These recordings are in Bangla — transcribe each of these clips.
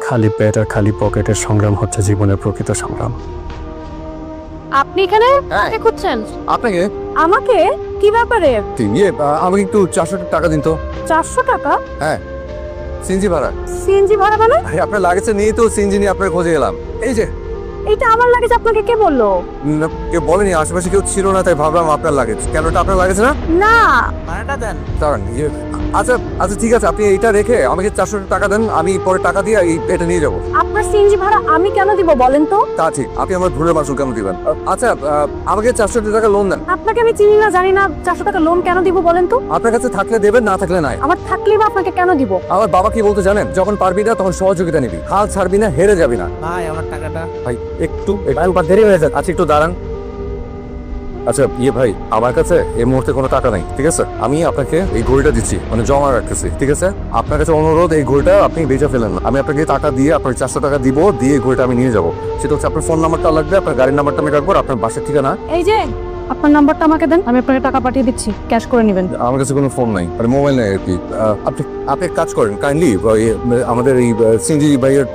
খালি পেট আর খালি পকেটের সংগ্রাম হচ্ছে জীবনের প্রকৃত সংগ্রাম। আপনি এখানে কাকে খুঁজছেন? আপনাকে আমাকে? কি ব্যাপারে? আমাকে একটু 400 টাকা দিন তো। 400 টাকা? হ্যাঁ, সিএনজি ভাড়া। সিএনজি ভাড়া মানে? আপনার লাগেছে নিয়ে তো সিএনজি নিয়ে আপনার খোঁজে এলাম। এই যে এটা আমার লাগেজ, আপনাকে কে বললো? কেউ বলেনি, আশেপাশে কেউ ছিল না, তাই ভাবলাম আপনার লাগেজ। কেন, এটা আপনার লাগেছে না? না। ভাড়াটা দেন। দাঁড়ান, আচ্ছা আচ্ছা ঠিক আছে, আপনি এইটা রেখে আমাকে 400 টাকা দেন, আমি পরে টাকা দিয়ে এটা নিয়ে যাবো। আপনার সিএনজি ভাড়া আমি কেন দিব বলেন তো? তা ঠিক, আপনি আমার ভুলের মাসুল কেন দিবেন? আচ্ছা, আমাকে 400 টাকা লোন দেন। আপনাকে আমি চিনি না, জানি না, 400 টাকা লোন কেন দিব বলেন তো? আপনার কাছে থাকলে দেবেন, না থাকলে নাই। আমার থাকলে বা আপনাকে কেন দিব? আমার বাবা কি বলতে জানেন? যখন পারবি না তখন সহযোগিতা নিবি, হাল ছাড়বি না, হেরে যাবি না। ভাই আমার টাকাটা। ভাই একটু দেরি হয়ে যাচ্ছে। আচ্ছা একটু দাঁড়ান। আচ্ছা ভাই, আমার কাছে এই মুহূর্তে কোনো টাকা নাই, ঠিক আছে? আমি আপনাকে এই ঘড়িটা দিচ্ছি, মানে জমা রাখতেছি, ঠিক আছে? আপনার কাছে অনুরোধ, এই ঘড়িটা আপনি বেচে ফেলেন না। আমি আপনাকে টাকা দিয়ে, আপনার 400 টাকা দিব, দিয়ে এই ঘড়িটা আমি নিয়ে যাবো। সেটা হচ্ছে আপনার ফোন নাম্বারটা লাগবে, আপনার গাড়ির নাম্বারটা আমি রাখবো, আপনার বাসার ঠিকানা। এই যে আপনার নাম্বারটা আমাকে দেন, আমি আপনাকে টাকা পাঠিয়ে দিচ্ছি, ক্যাশ করে নেবেন। আমার কাছে কোনো ফোন নাই, মানে মোবাইল নাই আর কি। আপনি আপনি এক কাজ করেন, কাইন্ডলি আমাদের এই সিএনজি ভাইয়ের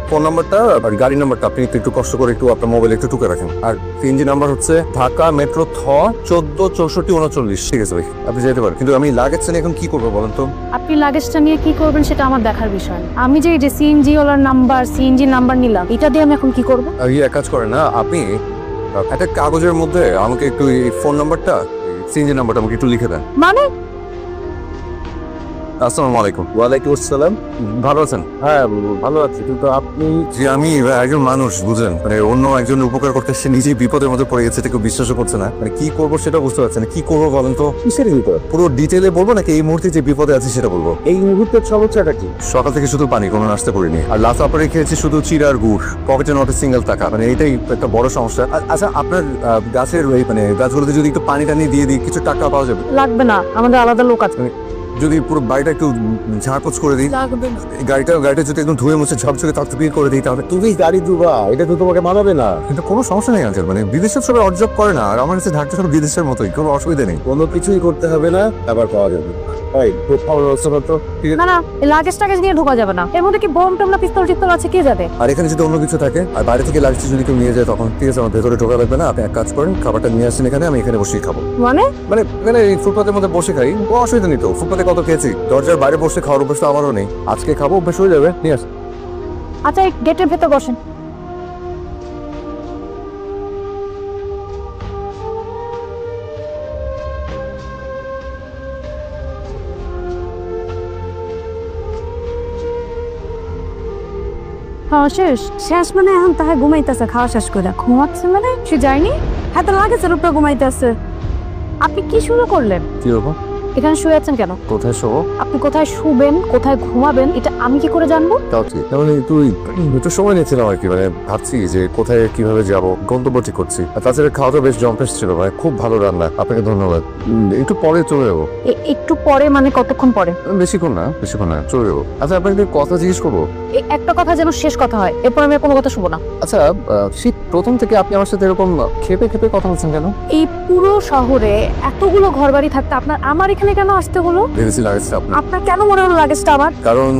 ফোন নাম্বারটা আর গাড়ির নাম্বারটা আপনি একটু কষ্ট করে একটু আপনার মোবাইলে একটু টুকে রাখেন। আর সিএনজি নাম্বার হচ্ছে ঢাকা মেট্রো 146439। ঠিক আছে ভাই, আপনি যেতে পারেন, কিন্তু আমি লাগেজটা নিয়ে এখন কি করবো বলেন তো? আপনি লাগেজটা নিয়ে কি করবেন সেটা আমার দেখার বিষয়। আমি যে সিএনজি ওলার নাম্বার, সিএনজি নাম্বার নিলাম, এটা দিয়ে আমি এখন কি করব? এক কাজ করেন না, আপনি একটা কাগজের মধ্যে আমাকে একটু এই ফোন নাম্বারটা, সিএনজি নাম্বারটা আমাকে একটু লিখে দেন। মানে? আসসালামু আলাইকুম। ওয়ালাইকুম আসসালাম। ভালো আছেন? হ্যাঁ ভালো আছি, কিন্তু আপনি? যে আমি একজন মানুষ, বুঝলেন, মানে অন্য একজনের উপকার করতে সে নিজেই বিপদের মধ্যে পড়ে গেছে, কেউ বিশ্বাসও করছে না। মানে কি করবো সেটা বুঝতে পারছে না। কি করবো বলেন তো? কিসের বিপদ? পুরো ডিটেলে বলবো নাকি এই মুহূর্তে যে বিপদে আছে সেটা বলবো? এই মুহূর্তের সমস্যাটা কি? সকাল থেকে শুধু পানি, কোনো নাস্তা করিনি, আর লাস্ট অপারে খেয়েছি শুধু চিড়া আর গুড়, পকেটে নট সিঙ্গেল টাকা। মানে এইটাই একটা বড় সমস্যা। আচ্ছা, আপনার গাছের ওই মানে গাছগুলোতে যদি একটু পানি টানি দিয়ে দিই, কিছু টাকা পাওয়া যাবে? লাগবে না, আমাদের আলাদা লোক আছে। যদি পুরো বাড়িটা একটু ঝাড়পোছ করে দিই, লাগবে না। গাড়িটা যদি একদম ধুয়ে মুছে ঝকঝকে তকতকিয়ে করে দিই, তাহলে তুমি গাড়ি দুবা, এটা তো তোমাকে মানাবে না। কিন্তু কোনো সমস্যা নেই আঙ্কেল। মানে বিদেশের সবাই অর্জব করে না, আর আমার কাছে ঢাকটা সব বিদেশের মতোই, কোনো অসুবিধা নেই। কোনো কিছুই করতে হবে না, আবার পাওয়া যাবে। ভাই খুব ভালো ব্যবস্থা করতো। না না, লাগেজ টাগেজ নিয়ে ঢোকা যাবে না। এর মধ্যে কি বোম টোম না পিস্তল টিস্তল আছে, কে যাবে? আর এখানে যদি অন্য কিছু থাকে আর বাইরে থেকে লাগছে যদি কেউ নিয়ে যায়, তখন ঠিক আছে, আমার ভেতরে ঢোকা লাগবে না। আপনি এক কাজ করেন, খাবারটা নিয়ে আসেন এখানে, আমি এখানে বসেই খাবো। মানে? মানে এখানে এই ফুটপাতের মধ্যে বসে খাই, কোনো অসুবিধা নেই তো। ফুটপাতে কত খেয়েছি, দরজার বাইরে বসে খাওয়ার অভ্যাস তো আমারও নেই। আজকে খাবো, অভ্যাস হয়ে যাবে। নিয়ে আস। আচ্ছা, এই গেটের ভেতর বসেন। খাওয়া শেষ? শেষ মানে এখন তাহে ঘুমাইতেছে, খাওয়া শেষ করে ঘুমাচ্ছে মানে? সে যায়নি, হাতে লাগেছে উপরে ঘুমাইতেছে। আপনি কি শুরু করলেন? কি হবো? এখানে শুয়ে আছেন কেন? কোথায় শোবো? আপনি কোথায় শুবেন, কোথায় ঘুমাবেন, এটা আমি কি করে জানবো? তাও ঠিক। মানে তুই একটু সময় নিয়েছিলাম আর কি, মানে ভাবছি যে কোথায় কিভাবে যাব, গন্তব্য ঠিক করছি। আর তাছাড়া খাওয়াটা বেশ জম্পেশ ছিল ভাই, খুব ভালো রান্না, আপনাকে ধন্যবাদ। একটু পরে চলে যাবো। একটু পরে মানে কতক্ষণ পরে? বেশিক্ষণ না চলে যাবো। আচ্ছা, আপনাকে একটা কথা জিজ্ঞেস করবো? এই একটা কথা যেন শেষ কথা হয়, এরপর আমি আর কোনো কথা শুনবো না। আচ্ছা, শীত প্রথম থেকে আপনি আমার সাথে এরকম খেপে খেপে কথা বলছেন কেন? এই পুরো শহরে এতগুলো ঘরবাড়ি থাকতে আপনার আমার এখানে কেন আসতে হলো? ভেবেছি লাগেজটা আপনার। আপনার কেন মনে হলো লাগেজটা আমার? কারণ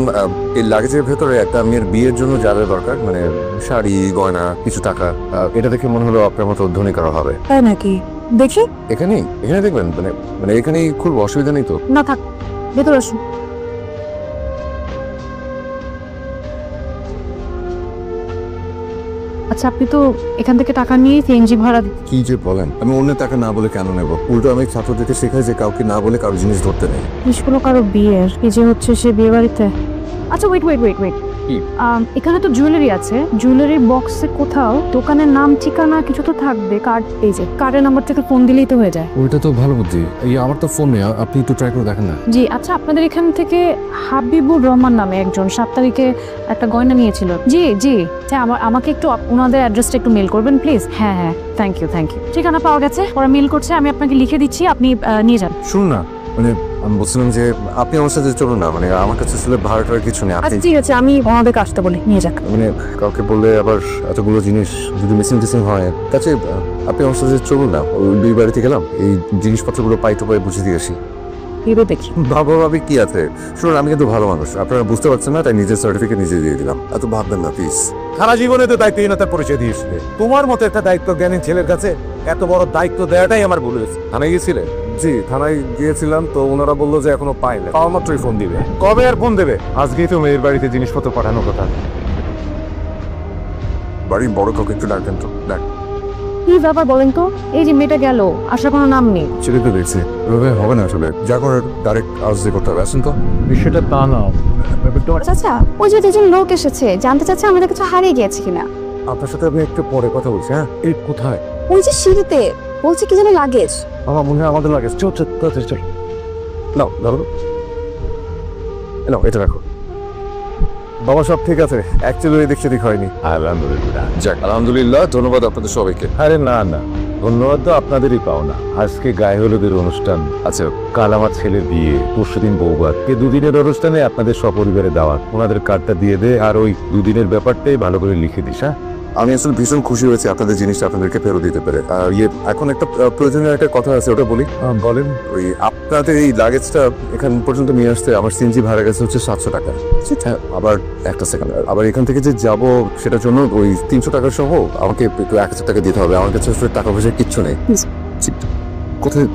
এই লাগেজের ভেতরে একটা মেয়ের বিয়ের জন্য যা যা দরকার, মানে শাড়ি, গয়না, কিছু টাকা, এটা দেখে মনে হলো আপনার মতো ধনী কারো হবে। তাই নাকি? দেখি। এখানে দেখবেন, মানে মানে এখানেই খুব অসুবিধা নেই তো? না থাক, ভেতর আসুন। আচ্ছা, আপনি তো এখান থেকে টাকা নিয়ে সিএনজি ভাড়া কি যে বলেন, আমি অন্য টাকা না বলে কেন নেব? উল্টো আমি ছাত্রদেরকে শেখাই যে কাউকে না বলে কারো জিনিস ধরতে নেই। নিষ্কুল কারো বিয়ের, এই যে হচ্ছে সে বিয়ে বাড়িতে। আচ্ছা ওয়েট ওয়েট ওয়েট ওয়েট, কি? এখানে তো জুয়েলারি আছে, জুয়েলারির বক্সে কোথাও দোকানের নাম ঠিকানা কিছু তো থাকবে। কার্ড, এই যে কার্ডের নাম্বার থেকে ফোন দিলেই তো হয়ে যায়। ওইটা তো ভালো বুদ্ধি। এই আমার তো ফোন নেই, আপনি একটু ট্রাই করে দেখেন না। জি আচ্ছা, আপনাদের এখান থেকে হাবিবুর রহমান নামে একজন 7 তারিখে একটা গয়না নিয়েছিল। জি জি, আমাকে একটু ওনাদের অ্যাড্রেসটা একটু মেল করবেন প্লিজ। হ্যাঁ হ্যাঁ, থ্যাংক ইউ। ঠিকানা পাওয়া গেছে, ওরা মেল করছে, আমি আপনাকে লিখে দিচ্ছি, আপনি নিয়ে যান। শুনুন না, মানে আমি বলছিলাম যে আপনি আমার সাথে চলুন না, মানে আমার কাছে আসলে ভাড়াটার কিছু নেই। আচ্ছা ঠিক আছে, আমি ওনাদেরকে আসতে বলি, নিয়ে যাক। মানে কাউকে বললে আবার এতগুলো জিনিস যদি মিসিং হয়, তাছে আপনি আমার সাথে চলুন না, ওই দুই বাড়িতে গেলাম, এই জিনিসপত্রগুলো পাই টু পাই বুঝে দিয়ে আসি। ভেবে দেখি। বাবা ভাবি কি আছে, শুনুন আমি কিন্তু ভালো মানুষ, আপনারা বুঝতে পারছেন না, তাই নিজের সার্টিফিকেট নিজে দিয়ে দিলাম। এত ভাববেন না প্লিজ। সারা জীবনে তো দায়িত্বহীনতার পরিচয় দিয়েছিলে। তোমার মতো একটা দায়িত্ব জ্ঞানী ছেলের কাছে এত বড় দায়িত্ব দেওয়াটাই আমার ভুল হয়েছে। থানায় গিয়েছিলেন? জি থানায় গিয়েছিলাম, তো ওনারা বললো যে এখনো পাইনি, পাওয়া মাত্রই ফোন দিবে। কবে আর ফোন দেবে? আজকেই তো মেয়ের বাড়িতে জিনিসপত্র পাঠানোর কথা। বাড়ির বড় কাউকে একটু ডাকবেন তো। ডাক। কি ব্যাপার বলেন তো? এই যে মেয়েটা গেল, আসার কোনো নাম নেই। ছেলে তো দেখছি এভাবে হবে না, আসলে যা করার ডাইরেক্ট আউজ দিয়ে করতে হবে। আসেন তো। বিষয়টা তা না, চাচা ওই যে দুজন লোক এসেছে, জানতে চাচ্ছে আমাদের কিছু হারিয়ে গিয়েছে কিনা। আপনার সাথে আমি একটু পরে কথা বলছি। হ্যাঁ এই কোথায়? ওই যে সিঁড়িতে বলছে কি যেন লাগেজ। আমার মনে হয় আমাদের লাগে। চল চল চল চল। নাও ধরো, নাও এটা রাখো। বাবা সব ঠিক আছে, অ্যাকচুয়ালি এদিক সেদিক হয়নি। আলহামদুলিল্লাহ। যাক আলহামদুলিল্লাহ, ধন্যবাদ আপনাদের সবাইকে। আরে না না, ধন্যবাদ তো আপনাদেরই পাওনা। আজকে গায়ে হলুদের অনুষ্ঠান, আচ্ছা কাল আমার ছেলের বিয়ে, পরশুদিন বৌভাত। এই দুদিনের অনুষ্ঠানে আপনাদের সপরিবারে দাওয়াত। ওনাদের কার্ডটা দিয়ে দে, আর ওই দুদিনের ব্যাপারটাই ভালো করে লিখে দিস। হ্যাঁ আমি আসলে ভীষণ খুশি হয়েছি আপনাদের জিনিসটা আপনাদেরকে ফেরত দিতে পেরে। আর এখন একটা প্রয়োজনীয় একটা কথা আছে, ওটা বলি। বলেন। ওই আপনাদের এই লাগেজটা এখান পর্যন্ত নিয়ে আসতে আমার সিএনজি ভাড়া গেছে হচ্ছে 700 টাকা। হ্যাঁ আবার একটা সেকেন্ড, আবার এখান থেকে যে যাব সেটার জন্য ওই 300 টাকা সহ আমাকে একটু 1000 টাকা দিতে হবে। আমার কাছে আসলে টাকা পয়সা কিচ্ছু নেই। কোথায়?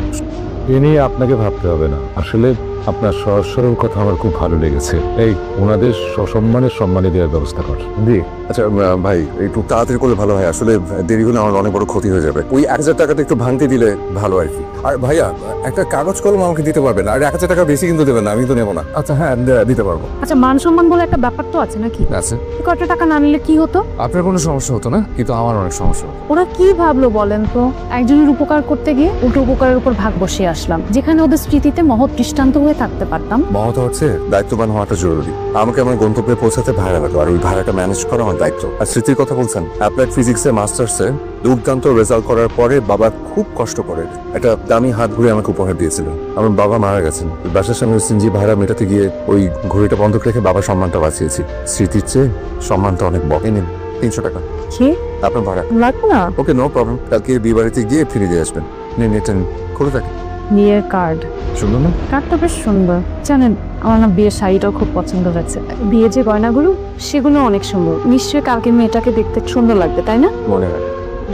এ নিয়ে আপনাকে ভাবতে হবে না। আসলে আপনার সহজ সরল কথা আমার খুব ভালো লেগেছে। এই ওনাদের সসম্মানের সম্মানে দেওয়ার ব্যবস্থা কর। জি আচ্ছা ভাই একটু তাড়াতাড়ি করলে ভালো হয়, আসলে দেরি হলে আমার অনেক বড় ক্ষতি হয়ে যাবে। ওই 1000 টাকাটা একটু ভাঙতে দিলে ভালো আর কি। আর ভাইয়া একটা কাগজ কলম আমাকে দিতে পারবেন? আর 1000 টাকা বেশি কিন্তু দেবেন না, আমি তো নেবো না। আচ্ছা হ্যাঁ দিতে পারবো। আচ্ছা মান সম্মান বলে একটা ব্যাপার তো আছে নাকি? আচ্ছা কত টাকা না নিলে কি হতো? আপনার কোনো সমস্যা হতো না, কিন্তু আমার অনেক সমস্যা হতো। ওরা কি ভাবলো বলেন তো? একজনের উপকার করতে গিয়ে উল্টো উপকারের উপর ভাগ বসিয়ে আসলাম, যেখানে ওদের স্মৃতিতে মহৎ দৃষ্টান্ত হয়ে থাকতে পারতাম। মহৎ হচ্ছে দায়িত্ববান হওয়াটা জরুরি। আমাকে আমার গন্তব্যে পৌঁছাতে ভাড়া লাগলো, আর ওই ভাড়াটা ম্যানেজ করা আমার দায়িত্ব। আর স্মৃতির কথা বলছেন, অ্যাপ্লাইড ফিজিক্সে মাস্টার্সে দুর্দান্ত রেজাল্ট করার পরে বাবা খুব কষ্ট করে একটা দামি হাত ঘুরে আমাকে উপহার দিয়েছিলেন। আমার বাবা মারা গেছেন, বাসার সামনে সিনজি ভাড়া মেটাতে গিয়ে ওই ঘড়িটা বন্ধক রেখে বাবার সম্মানটা বাঁচিয়েছি। স্মৃতির চেয়ে সম্মানটা অনেক বকে। নিন 300 টাকা কি আপনার ভাড়া। লাগবে না? ওকে নো প্রবলেম, কালকে বিয়ে বাড়িতে গিয়ে ফিরে দিয়ে আসবেন। নিন এটা খুলে থাকে। বিয়ের কার্ড? শুনুন না, কার্ডটা বেশ সুন্দর। জানেন আমার না বিয়ের শাড়িটাও খুব পছন্দ হয়েছে। বিয়ে যে গয়নাগুলো সেগুলো অনেক সুন্দর। নিশ্চয়ই কালকে মেয়েটাকে দেখতে সুন্দর লাগবে, তাই না? মনে হয়।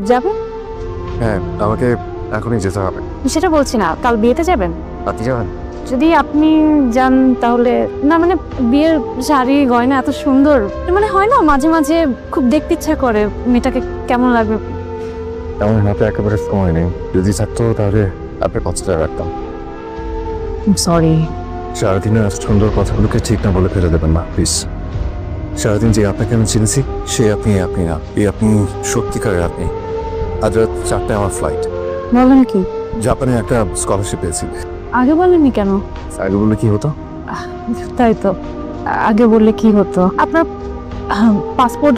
যাবে? হ্যাঁ আমাকে এখনই যেতে হবে। সেটা বলছি না, কাল বিয়েতে যাবেন? আপনি যাবেন? যদি আপনি যান তাহলে না, মানে বিয়ের শাড়ি গয়না এত সুন্দর, মানে হয় না মাঝে মাঝে খুব দেখতে ইচ্ছা করে মেয়েটাকে কেমন লাগবে। আমার হাতে একেবারে সময় নেই, যদি থাকতো তাহলে আপনার কথাটা রাখতাম। সরি। সারাদিনের সুন্দর কথাগুলোকে ঠিক না বলে ফেলে দেবেন না প্লিজ। সারাদিন যে আপনাকে আমি চিনেছি সে আপনি না, এই আপনি সত্যিকারের আপনি। আজ রাত 4টায় আমার ফ্লাইট। বলেন কি? জাপানে একটা স্কলারশিপ পেয়েছি। আগে বলেননি কেন? আগে বললে কি হতো? তাই তো, আগে বললে কি হতো? আপনার পাসপোর্ট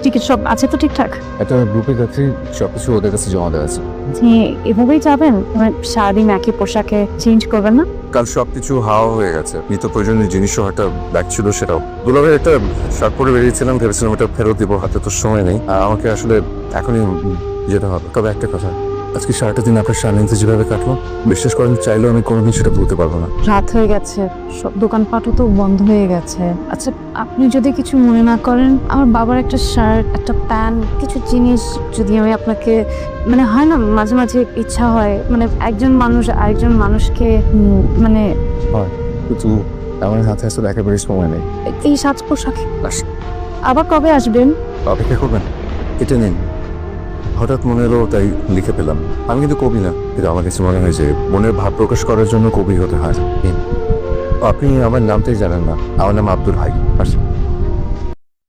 টিকিট সব আছে তো ঠিকঠাক? একটা গ্রুপে যাচ্ছি, সবকিছু ওদের কাছে জমা দেওয়া আছে। এভাবেই যাবেন? সারাদিন একই পোশাকে চেঞ্জ করবেন না? কাল সবকিছু হাওয়া হয়ে গেছে। নিত্য প্রয়োজনীয় জিনিসও একটা ব্যাগ ছিল, সেটাও দুলাভাই একটা শার্ট পরে বেরিয়েছিলাম, ভেবেছিলাম এটা ফেরত দিব, হাতে তো সময় নেই। আমাকে আসলে এখনই যেতে হবে। তবে একটা কথা, আজকে সারাটা দিন আপনার সান্নিধ্যে যেভাবে কাটলো, বিশ্বাস করেন চাইলেও আমি কোনোদিন সেটা ভুলতে পারবো না। রাত হয়ে গেছে, সব দোকানপাটও তো বন্ধ হয়ে গেছে। আচ্ছা আপনি যদি কিছু মনে না করেন, আমার বাবার একটা শার্ট, একটা প্যান্ট, কিছু জিনিস যদি আমি আপনাকে, মানে হয় না মাঝে মাঝে ইচ্ছা হয়, মানে একজন মানুষ আরেকজন মানুষকে মানে হয়, কিন্তু আমার হাতে আসলে একেবারে সময় নেই। এই সাজ পোশাকে। আবার কবে আসবেন? অপেক্ষা করবেন, এটা নিন। হঠাৎ মনে এলো তাই লিখে পেলাম। আমি কিন্তু কবি না, কিন্তু আমার কাছে মনে হয় যে মনের ভাব প্রকাশ করার জন্য কবি হতে হয়। আপনি আমার নামটাই জানেন না, আমার নাম আব্দুল হাই।